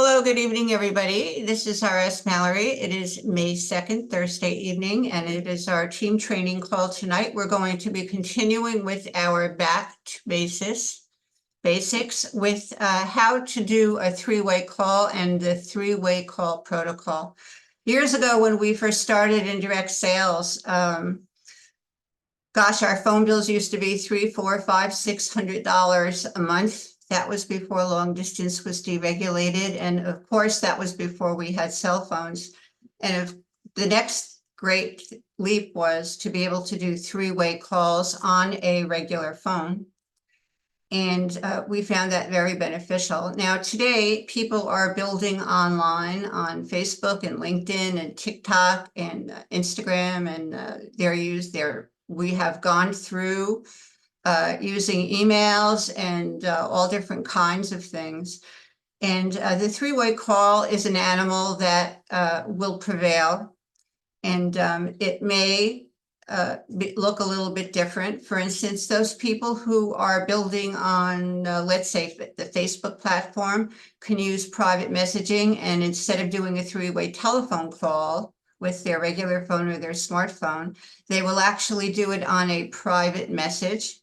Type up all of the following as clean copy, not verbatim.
Hello, good evening, everybody. This is RS Mallory. It is May 2nd, Thursday evening, and it is our team training call tonight. We're going to be continuing with our back to basics with how to do a three-way call and the three-way call protocol. Years ago, when we first started in direct sales, our phone bills used to be $300, $400, $500, $600 a month. That was before long distance was deregulated. And of course, that was before we had cell phones. And the next great leap was to be able to do three-way calls on a regular phone. And we found that very beneficial. Now, today, people are building online on Facebook and LinkedIn and TikTok and Instagram, and we have gone through using emails and all different kinds of things. And the three-way call is an animal that will prevail. And it may look a little bit different. For instance, those people who are building on, let's say, the Facebook platform can use private messaging. And instead of doing a three-way telephone call with their regular phone or their smartphone, they will actually do it on a private message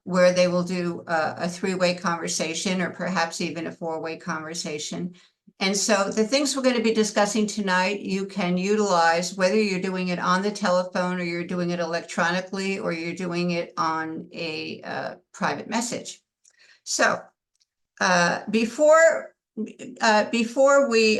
where they will do a three-way conversation or perhaps even a four-way conversation. And so the things we're going to be discussing tonight, you can utilize whether you're doing it on the telephone or you're doing it electronically or you're doing it on a private message. So before we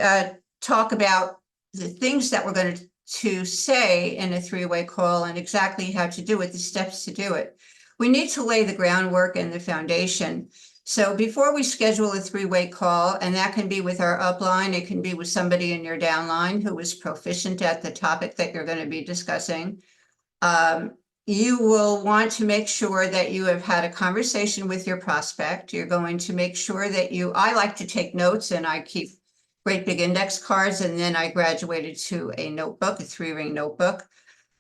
talk about the things that we're going to say in a three-way call and exactly how to do it, the steps to do it, we need to lay the groundwork and the foundation. So before we schedule a three-way call, and that can be with our upline, it can be with somebody in your downline who is proficient at the topic that you're going to be discussing, you will want to make sure that you have had a conversation with your prospect. You're going to make sure that I like to take notes, and I keep great big index cards, and then I graduated to a notebook, a three-ring notebook.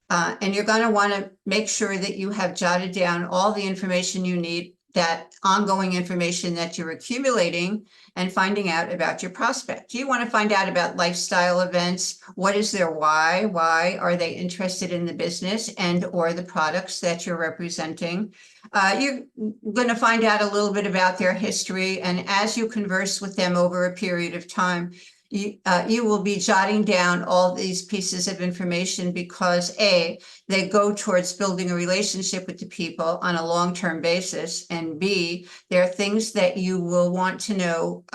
And you're going to want to make sure that you have jotted down all the information you need, that ongoing information that you're accumulating and finding out about your prospect. You want to find out about lifestyle events. What is their why? Why are they interested in the business and or the products that you're representing? You're going to find out a little bit about their history. And as you converse with them over a period of time, you will be jotting down all these pieces of information because A, they go towards building a relationship with the people on a long-term basis, and B, there are things that you will want to know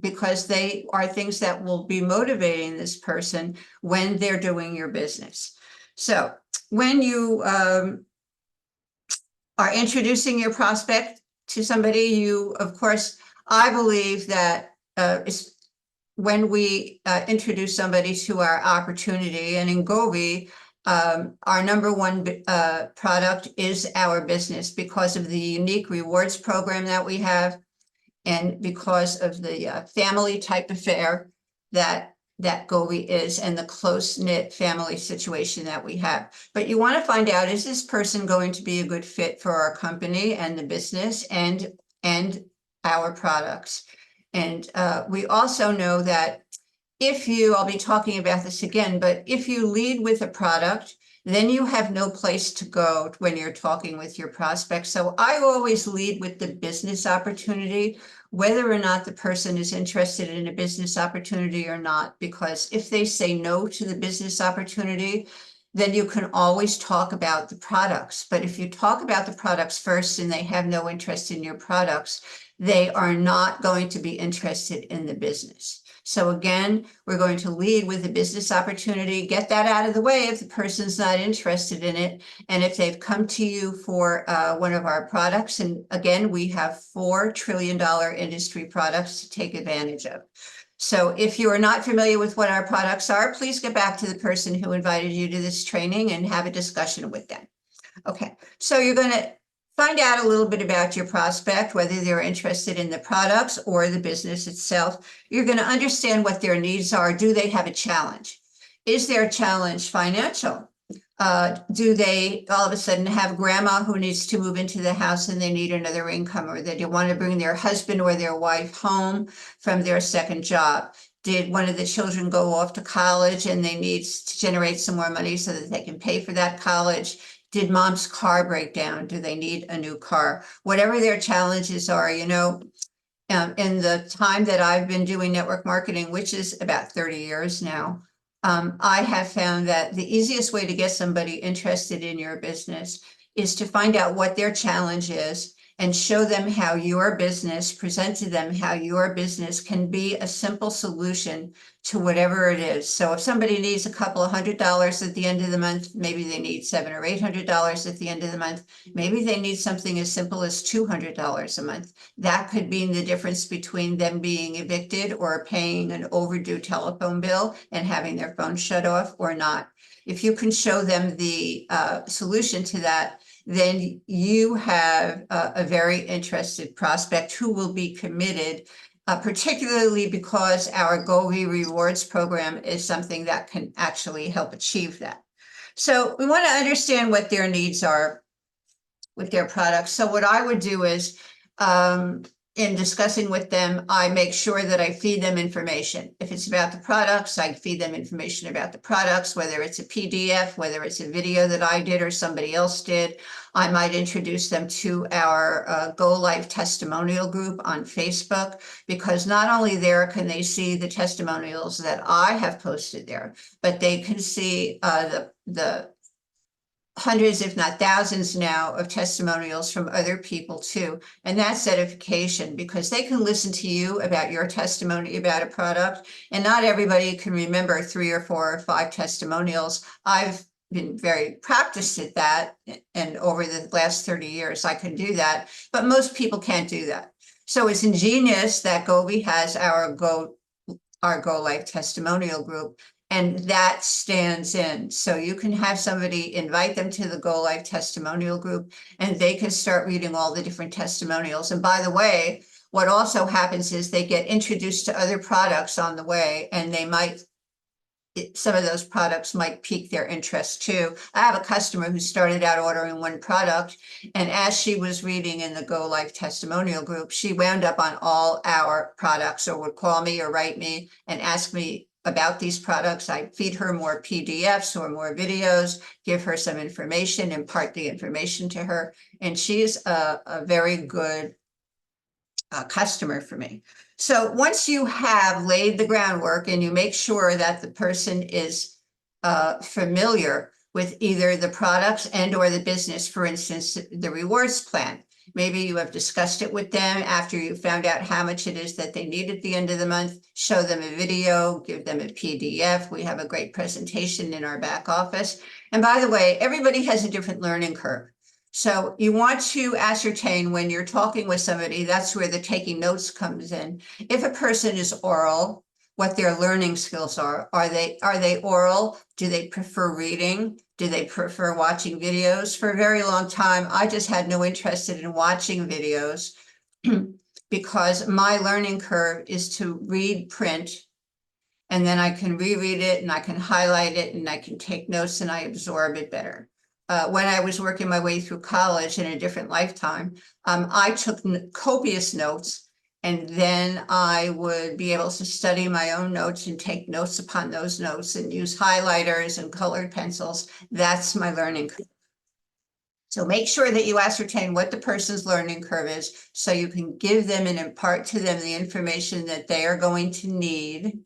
because they are things that will be motivating this person when they're doing your business. So when you are introducing your prospect to somebody, of course, I believe that when we introduce somebody to our opportunity, and in Govee, our number one product is our business because of the unique rewards program that we have and because of the family type affair that Govee is and the close-knit family situation that we have. But you want to find out, is this person going to be a good fit for our company and the business and our products? And we also know that I'll be talking about this again, but if you lead with a product, then you have no place to go when you're talking with your prospects. So I always lead with the business opportunity, whether or not the person is interested in a business opportunity or not, because if they say no to the business opportunity, then you can always talk about the products. But if you talk about the products first and they have no interest in your products, they are not going to be interested in the business. So again, we're going to lead with a business opportunity, get that out of the way if the person's not interested in it. And if they've come to you for one of our products, and again, we have $4 trillion industry products to take advantage of. So if you are not familiar with what our products are, please get back to the person who invited you to this training and have a discussion with them. Okay, so you're going to find out a little bit about your prospect, whether they're interested in the products or the business itself. You're going to understand what their needs are. Do they have a challenge? Is their challenge financial? Do they all of a sudden have grandma who needs to move into the house and they need another income, or they want to bring their husband or their wife home from their second job? Did one of the children go off to college and they need to generate some more money so that they can pay for that college? Did mom's car break down? Do they need a new car? Whatever their challenges are, in the time that I've been doing network marketing, which is about 30 years now, I have found that the easiest way to get somebody interested in your business is to find out what their challenge is and show them how your business, present to them how your business can be a simple solution to whatever it is. So if somebody needs a couple of $100 at the end of the month, maybe they need $700 or $800 at the end of the month. Maybe they need something as simple as $200 a month. That could mean the difference between them being evicted or paying an overdue telephone bill and having their phone shut off or not. If you can show them the solution to that, then you have a very interested prospect who will be committed, particularly because our Govee Rewards program is something that can actually help achieve that. So we want to understand what their needs are with their products. So what I would do is, in discussing with them, I make sure that I feed them information. If it's about the products, I feed them information about the products, whether it's a PDF, whether it's a video that I did or somebody else did. I might introduce them to our Go Life testimonial group on Facebook, because not only there can they see the testimonials that I have posted there, but they can see the hundreds, if not thousands now, of testimonials from other people too. And that's edification, because they can listen to you about your testimony about a product, and not everybody can remember 3 or 4 or 5 testimonials. I've been very practiced at that, and over the last 30 years I can do that, but most people can't do that. So it's ingenious that Govee has our Go Life testimonial group, and that stands in. So you can have somebody invite them to the Go Life testimonial group, and they can start reading all the different testimonials. And by the way, what also happens is they get introduced to other products on the way, and some of those products might pique their interest too. I have a customer who started out ordering one product, and as she was reading in the Go Life testimonial group, she wound up on all our products, or would call me or write me and ask me about these products. I feed her more PDFs or more videos, give her some information, impart the information to her, and she's a very good customer for me. So once you have laid the groundwork and you make sure that the person is familiar with either the products and or the business, for instance, the rewards plan, maybe you have discussed it with them after you found out how much it is that they need at the end of the month, show them a video, give them a PDF. We have a great presentation in our back office. And by the way, everybody has a different learning curve. So you want to ascertain when you're talking with somebody, that's where the taking notes comes in. If a person is oral, what their learning skills are. Are they oral? Do they prefer reading? Do they prefer watching videos? For a very long time, I just had no interest in watching videos because my learning curve is to read print, and then I can reread it and I can highlight it and I can take notes and I absorb it better. When I was working my way through college in a different lifetime, I took copious notes, and then I would be able to study my own notes and take notes upon those notes and use highlighters and colored pencils. That's my learning curve. So make sure that you ascertain what the person's learning curve is so you can give them and impart to them the information that they are going to need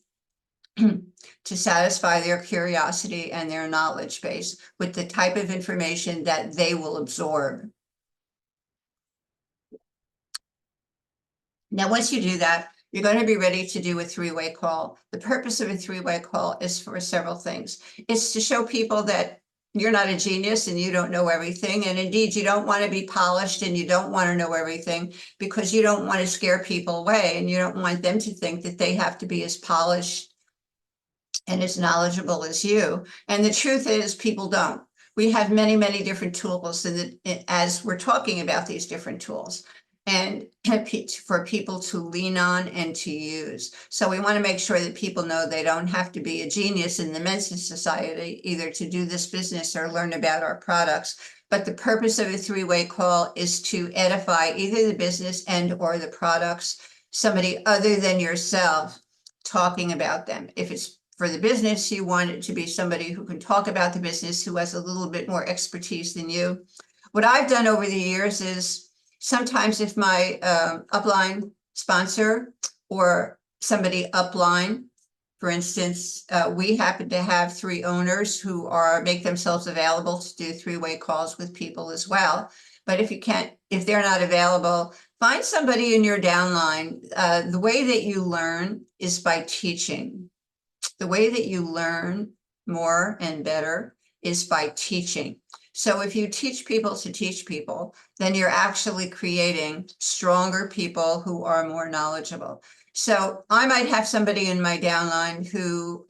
to satisfy their curiosity and their knowledge base with the type of information that they will absorb. Now, once you do that, you're going to be ready to do a 3-way call. The purpose of a 3-way call is for several things. It's to show people that you're not a genius and you don't know everything. And indeed, you don't want to be polished and you don't want to know everything, because you don't want to scare people away and you don't want them to think that they have to be as polished and as knowledgeable as you. And the truth is, people don't. We have many, many different tools, and as we're talking about these different tools, and for people to lean on and to use. So we want to make sure that people know they don't have to be a genius in the Mensa Society either to do this business or learn about our products. But the purpose of a three-way call is to edify either the business and or the products, somebody other than yourself talking about them. If it's for the business, you want it to be somebody who can talk about the business, who has a little bit more expertise than you. What I've done over the years is sometimes if my upline sponsor or somebody upline, for instance, we happen to have 3 owners who make themselves available to do three-way calls with people as well. But if they're not available, find somebody in your downline. The way that you learn is by teaching. The way that you learn more and better is by teaching. So if you teach people to teach people, then you're actually creating stronger people who are more knowledgeable. So I might have somebody in my downline who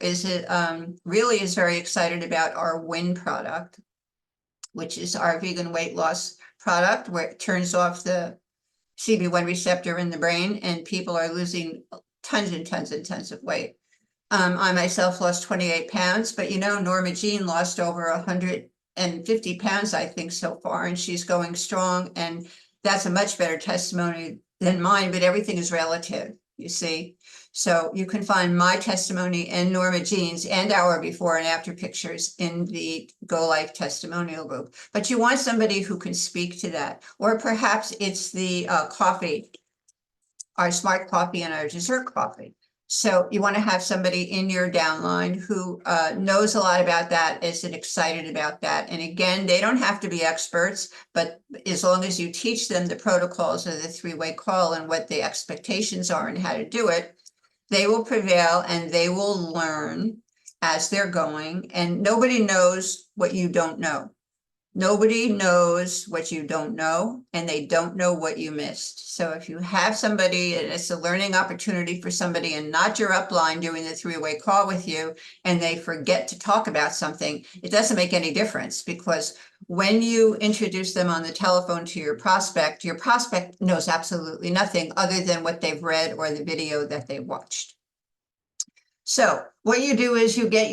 really is very excited about our WIN product, which is our vegan weight loss product, where it turns off the CB1 receptor in the brain and people are losing tons and tons and tons of weight. I myself lost 28 pounds, but Norma Jean lost over 150 pounds, I think, so far, and she's going strong. And that's a much better testimony than mine, but everything is relative, you see. So you can find my testimony and Norma Jean's and our before and after pictures in the Go Life testimonial group. But you want somebody who can speak to that. Or perhaps it's the coffee, our smart coffee and our dessert coffee. So you want to have somebody in your downline who knows a lot about that, is excited about that. And again, they don't have to be experts, but as long as you teach them the protocols of the three-way call and what the expectations are and how to do it, they will prevail and they will learn as they're going. And nobody knows what you don't know. Nobody knows what you don't know, and they don't know what you missed. So if you have somebody, and it's a learning opportunity for somebody and not your upline doing the three-way call with you, and they forget to talk about something, it doesn't make any difference, because when you introduce them on the telephone to your prospect knows absolutely nothing other than what they've read or the video that they watched. So what you do is you get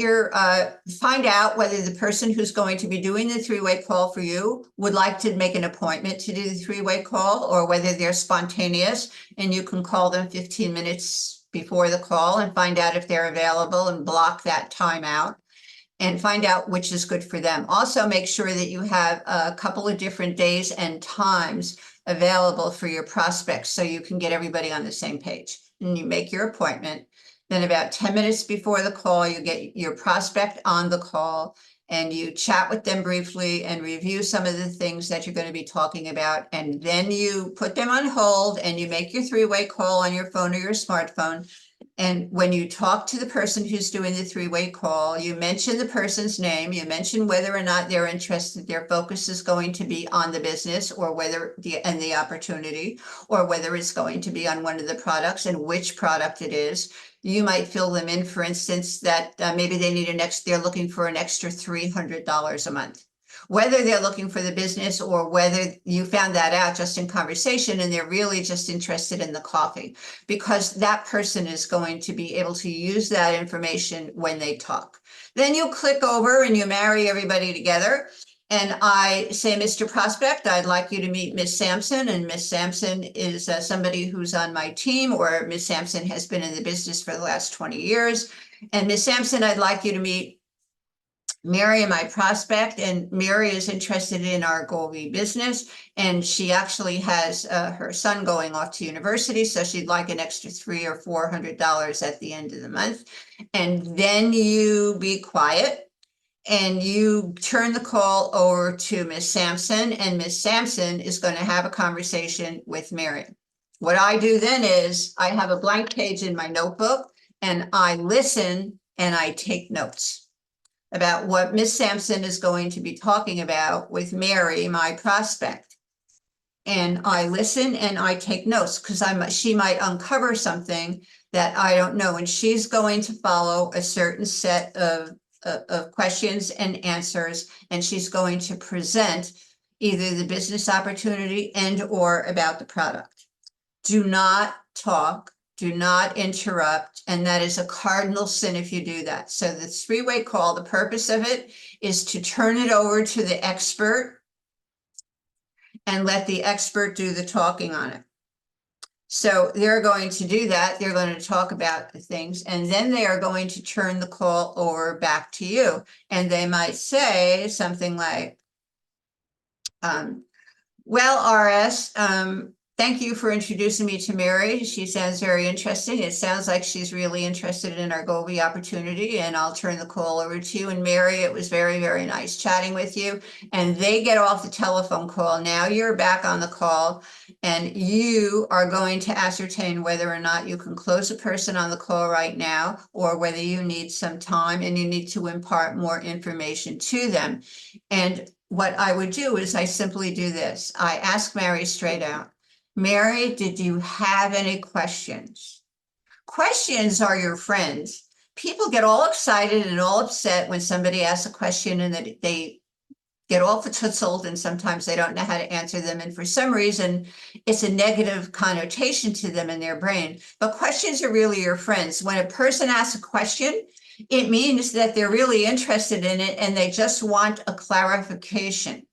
find out whether the person who's going to be doing the three-way call for you would like to make an appointment to do the three-way call, or whether they're spontaneous and you can call them 15 minutes before the call and find out if they're available and block that time out and find out which is good for them. Also, make sure that you have a couple of different days and times available for your prospects so you can get everybody on the same page. And you make your appointment. Then about 10 minutes before the call, you get your prospect on the call and you chat with them briefly and review some of the things that you're going to be talking about. And then you put them on hold and you make your three-way call on your phone or your smartphone. And when you talk to the person who's doing the three-way call, you mention the person's name, you mention whether or not they're interested, their focus is going to be on the business or the opportunity, or whether it's going to be on one of the products and which product it is. You might fill them in, for instance, that maybe they're looking for an extra $300 a month. Whether they're looking for the business or whether you found that out just in conversation and they're really just interested in the coffee, because that person is going to be able to use that information when they talk. Then you click over and you marry everybody together. And I say, Mr. Prospect, I'd like you to meet Miss Sampson. And Miss Sampson is somebody who's on my team, or Miss Sampson has been in the business for the last 20 years. And Miss Sampson, I'd like you to meet Mary, my prospect, and Mary is interested in our Golvi business, and she actually has her son going off to university, so she'd like an extra $300 or $400 at the end of the month. And then you be quiet and you turn the call over to Miss Sampson, and Miss Sampson is going to have a conversation with Mary. What I do then is I have a blank page in my notebook and I listen and I take notes about what Miss Sampson is going to be talking about with Mary, my prospect. And I listen and I take notes because she might uncover something that I don't know. And she's going to follow a certain set of questions and answers. And she's going to present either the business opportunity and or about the product. Do not talk, do not interrupt, and that is a cardinal sin if you do that. So the three-way call, the purpose of it is to turn it over to the expert and let the expert do the talking on it. So they're going to do that. They're going to talk about the things, and then they are going to turn the call over back to you. And they might say something like, well, RS, thank you for introducing me to Mary. She sounds very interesting. It sounds like she's really interested in our Golvi opportunity, and I'll turn the call over to you. And Mary, it was very, very nice chatting with you. And they get off the telephone call. Now you're back on the call, and you are going to ascertain whether or not you can close a person on the call right now, or whether you need some time and you need to impart more information to them. And what I would do is I simply do this. I ask Mary straight out, Mary, did you have any questions? Questions are your friends. People get all excited and all upset when somebody asks a question and that they get all futzeled, and sometimes they don't know how to answer them. And for some reason, it's a negative connotation to them in their brain. But questions are really your friends. When a person asks a question, it means that they're really interested in it and they just want a clarification.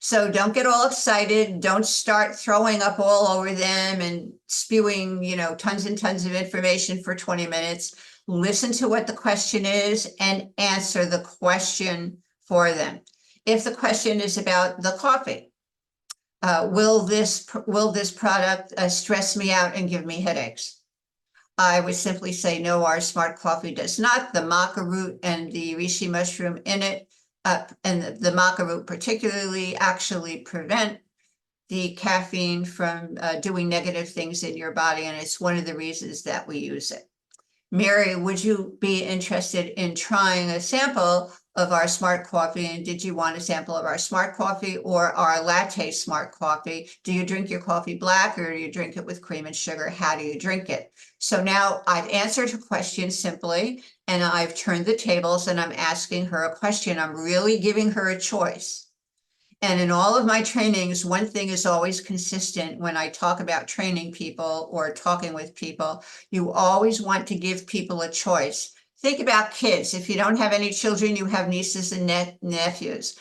So don't get all excited. Don't start throwing up all over them and spewing, tons and tons of information for 20 minutes. Listen to what the question is and answer the question for them. If the question is about the coffee, will this product stress me out and give me headaches? I would simply say, no, our smart coffee does not. The maca root and the reishi mushroom in it, and the maca root particularly, actually prevent the caffeine from doing negative things in your body. And it's one of the reasons that we use it. Mary, would you be interested in trying a sample of our smart coffee? And did you want a sample of our smart coffee or our latte smart coffee? Do you drink your coffee black or do you drink it with cream and sugar? How do you drink it? So now I've answered her question simply, and I've turned the tables and I'm asking her a question. I'm really giving her a choice. And in all of my trainings, one thing is always consistent when I talk about training people or talking with people. You always want to give people a choice. Think about kids. If you don't have any children, you have nieces and nephews,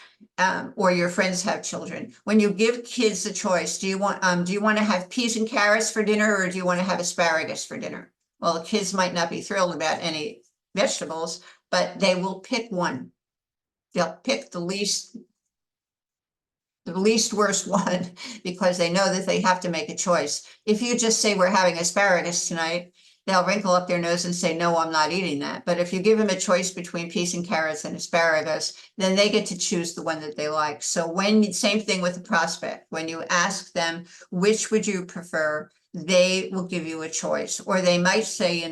or your friends have children. When you give kids a choice, do you want to have peas and carrots for dinner, or do you want to have asparagus for dinner? Well, the kids might not be thrilled about any vegetables, but they will pick one. They'll pick the least worst one because they know that they have to make a choice. If you just say we're having asparagus tonight, they'll wrinkle up their nose and say, no, I'm not eating that. But if you give them a choice between peas and carrots and asparagus, then they get to choose the one that they like. So same thing with the prospect, when you ask them, which would you prefer? They will give you a choice, or they might say,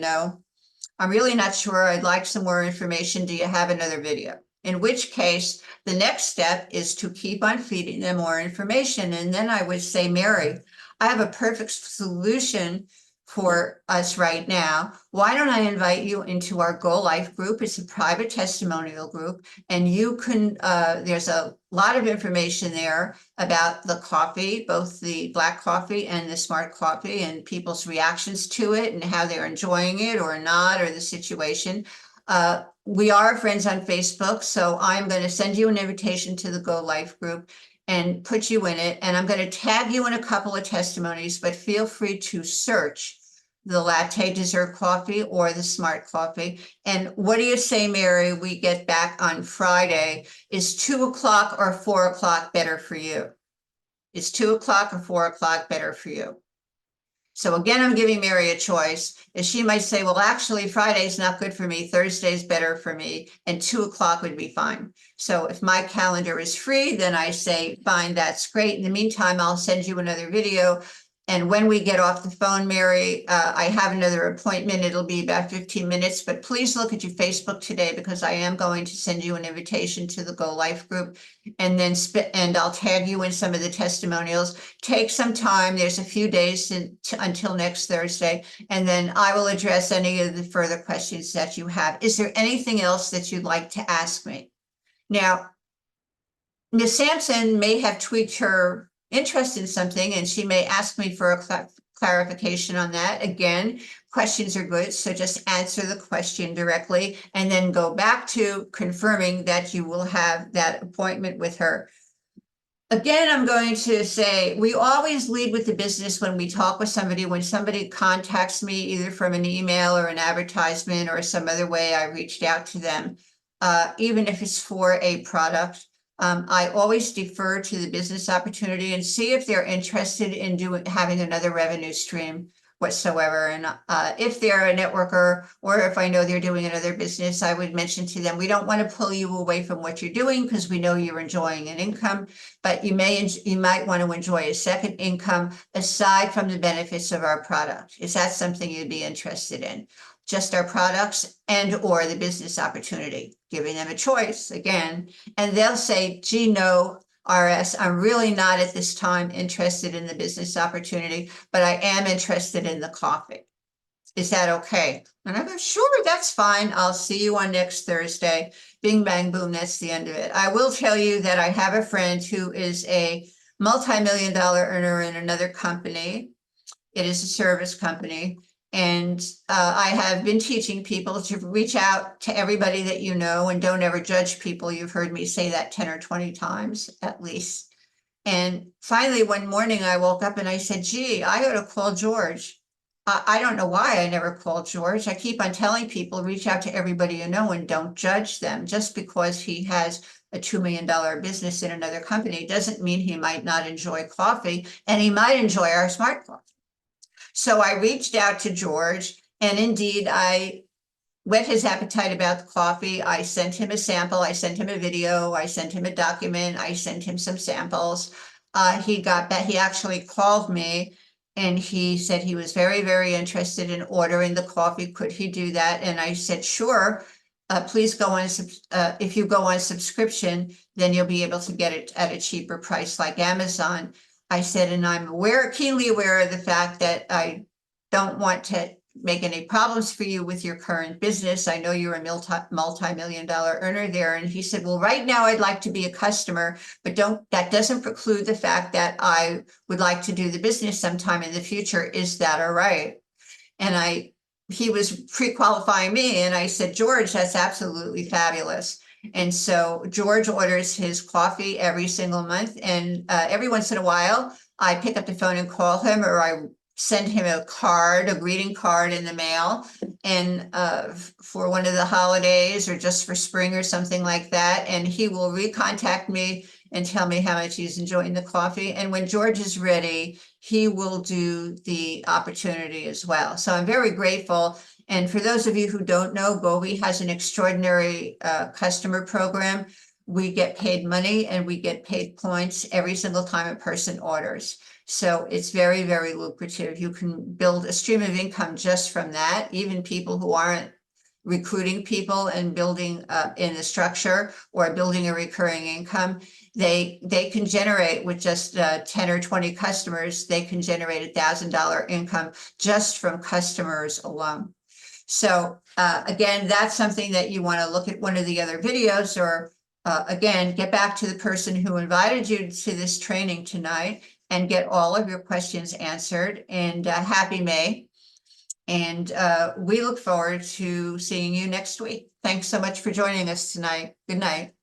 I'm really not sure. I'd like some more information. Do you have another video? In which case, the next step is to keep on feeding them more information. And then I would say, Mary, I have a perfect solution for us right now. Why don't I invite you into our Go Life group? It's a private testimonial group, and you can, there's a lot of information there about the coffee, both the black coffee and the smart coffee, and people's reactions to it and how they're enjoying it or not, or the situation. We are friends on Facebook, so I'm going to send you an invitation to the Go Life group and put you in it. And I'm going to tag you in a couple of testimonies, but feel free to search the latte dessert coffee or the smart coffee. And what do you say, Mary? We get back on Friday. Is 2 o'clock or 4 o'clock better for you? Is 2 o'clock or 4 o'clock better for you? So again, I'm giving Mary a choice, and she might say, well, actually, Friday's not good for me. Thursday's better for me, and 2 o'clock would be fine. So if my calendar is free, then I say, fine, that's great. In the meantime, I'll send you another video. And when we get off the phone, Mary, I have another appointment. It'll be about 15 minutes, but please look at your Facebook today, because I am going to send you an invitation to the Go Life group, and then I'll tag you in some of the testimonials. Take some time. There's a few days until next Thursday, and then I will address any of the further questions that you have. Is there anything else that you'd like to ask me? Now, Ms. Sampson may have tweaked her interest in something, and she may ask me for a clarification on that. Again, questions are good, so just answer the question directly and then go back to confirming that you will have that appointment with her. Again, I'm going to say, we always lead with the business when we talk with somebody. When somebody contacts me, either from an email or an advertisement or some other way I reached out to them, even if it's for a product, I always defer to the business opportunity and see if they're interested in having another revenue stream whatsoever. And if they're a networker, or if I know they're doing another business, I would mention to them, we don't want to pull you away from what you're doing because we know you're enjoying an income, but you might want to enjoy a second income aside from the benefits of our product. Is that something you'd be interested in? Just our products and or the business opportunity, giving them a choice again, and they'll say, gee, no, RS, I'm really not at this time interested in the business opportunity, but I am interested in the coffee. Is that okay? And I go, sure, that's fine. I'll see you on next Thursday. Bing, bang, boom, that's the end of it. I will tell you that I have a friend who is a multi-million-dollar earner in another company. It is a service company. And I have been teaching people to reach out to everybody that you know and don't ever judge people. You've heard me say that 10 or 20 times at least. And finally, one morning I woke up and I said, gee, I ought to call George. I don't know why I never called George. I keep on telling people, reach out to everybody you know and don't judge them. Just because he has a $2 million business in another company doesn't mean he might not enjoy coffee, and he might enjoy our smart coffee. So I reached out to George, and indeed I whet his appetite about the coffee. I sent him a sample, I sent him a video, I sent him a document, I sent him some samples. He actually called me and he said he was very, very interested in ordering the coffee. Could he do that? And I said, sure. Please go on, if you go on subscription, then you'll be able to get it at a cheaper price like Amazon. I said, and I'm keenly aware of the fact that I don't want to make any problems for you with your current business. I know you're a multi-million-dollar earner there. And he said, well, right now I'd like to be a customer, but that doesn't preclude the fact that I would like to do the business sometime in the future. Is that all right? And he was pre-qualifying me, and I said, George, that's absolutely fabulous. And so George orders his coffee every single month, and every once in a while, I pick up the phone and call him, or I send him a greeting card in the mail, and for one of the holidays or just for spring or something like that. And he will recontact me and tell me how much he's enjoying the coffee. And when George is ready, he will do the opportunity as well. So I'm very grateful. And for those of you who don't know, Govee has an extraordinary customer program. We get paid money and we get paid points every single time a person orders. So it's very, very lucrative. You can build a stream of income just from that. Even people who aren't recruiting people and building in the structure or building a recurring income, they can generate with just 10 or 20 customers, they can generate $1,000 income just from customers alone. So again, that's something that you want to look at one of the other videos, or again, get back to the person who invited you to this training tonight and get all of your questions answered. And happy May. And we look forward to seeing you next week. Thanks so much for joining us tonight. Good night.